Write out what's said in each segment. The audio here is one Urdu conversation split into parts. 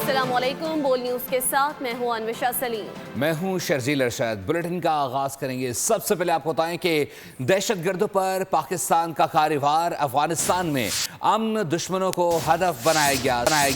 السلام علیکم، بول نیوز کے ساتھ میں ہوں انوشا سلیم۔ میں ہوں شرزیل ارشد۔ بلیٹن کا آغاز کریں گے۔ سب سے پہلے آپ کو بتائیں کہ دہشت گردوں پر پاکستان کا کاروار افغانستان میں امن دشمنوں کو ہدف بنایا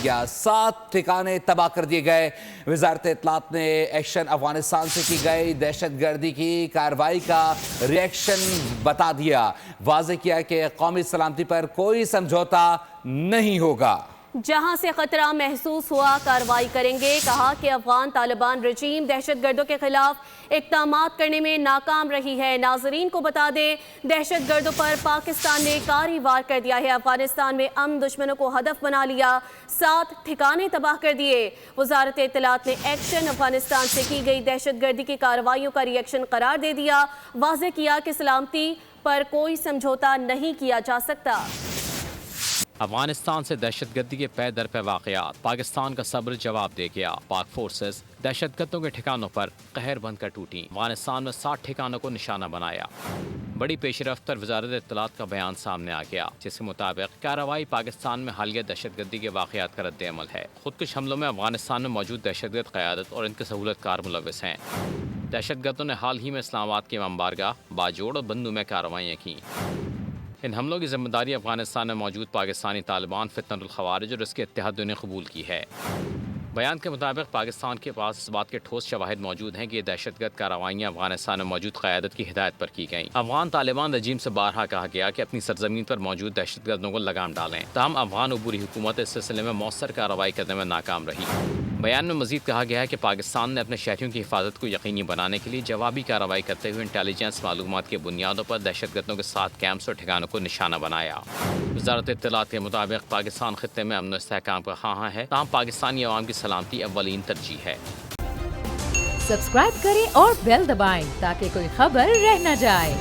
گیا 7 ٹھکانے تباہ کر دیے گئے۔ وزارت اطلاعات نے ایکشن افغانستان سے کی گئی دہشت گردی کی کارروائی کا ری ایکشن بتا دیا، واضح کیا کہ قومی سلامتی پر کوئی سمجھوتا نہیں ہوگا۔ جہاں سے خطرہ محسوس ہوا کارروائی کریں گے، کہا کہ افغان طالبان رجیم دہشت گردوں کے خلاف اقدامات کرنے میں ناکام رہی ہے۔ ناظرین کو بتا دیں، دہشت گردوں پر پاکستان نے کاری وار کر دیا ہے۔ افغانستان میں امن دشمنوں کو ہدف بنا لیا، 7 ٹھکانے تباہ کر دیے۔ وزارت اطلاعات نے ایکشن افغانستان سے کی گئی دہشت گردی کی کارروائیوں کا ری ایکشن قرار دے دیا، واضح کیا کہ سلامتی پر کوئی سمجھوتا نہیں کیا جا سکتا۔ افغانستان سے دہشت گردی کے پے در پہ واقعات، پاکستان کا صبر جواب دے گیا۔ پاک فورسز دہشت گردوں کے ٹھکانوں پر قہر بند کر ٹوٹیں۔ افغانستان میں 60 ٹھکانوں کو نشانہ بنایا۔ بڑی پیش رفت پر وزارت اطلاعات کا بیان سامنے آ گیا، جس کے مطابق کارروائی پاکستان میں حالیہ دہشت گردی کے واقعات کا رد عمل ہے۔ خودکش حملوں میں افغانستان میں موجود دہشت گرد قیادت اور ان کے سہولت کار ملوث ہیں۔ دہشت گردوں نے حال ہی میں اسلام آباد کے امام بارگاہ، باجوڑ اور بندو میں کارروائیاں کیں۔ ان حملوں کی ذمہ داری افغانستان میں موجود پاکستانی طالبان فتنۃ الخوارج اور اس کے اتحادیوں نے قبول کی ہے۔ بیان کے مطابق پاکستان کے پاس اس بات کے ٹھوس شواہد موجود ہیں کہ یہ دہشت گرد کارروائیاں افغانستان میں موجود قیادت کی ہدایت پر کی گئیں۔ افغان طالبان رجیم سے بارہا کہا گیا کہ اپنی سرزمین پر موجود دہشت گردوں کو لگام ڈالیں، تاہم افغان عبوری حکومت اس سلسلے میں مؤثر کارروائی کرنے میں ناکام رہی۔ بیان میں مزید کہا گیا ہے کہ پاکستان نے اپنے شہریوں کی حفاظت کو یقینی بنانے کے لیے جوابی کارروائی کرتے ہوئے انٹیلیجنس معلومات کی بنیادوں پر دہشت گردوں کے 7 کیمپس اور ٹھکانوں کو نشانہ بنایا۔ وزارت اطلاعات کے مطابق پاکستان خطے میں امن و استحکام کا خواہاں ہے، تاہم پاکستانی عوام کی سلامتی اولین ترجیح ہے۔ سبسکرائب کریں اور بیل دبائیں تاکہ کوئی خبر رہ نہ جائے۔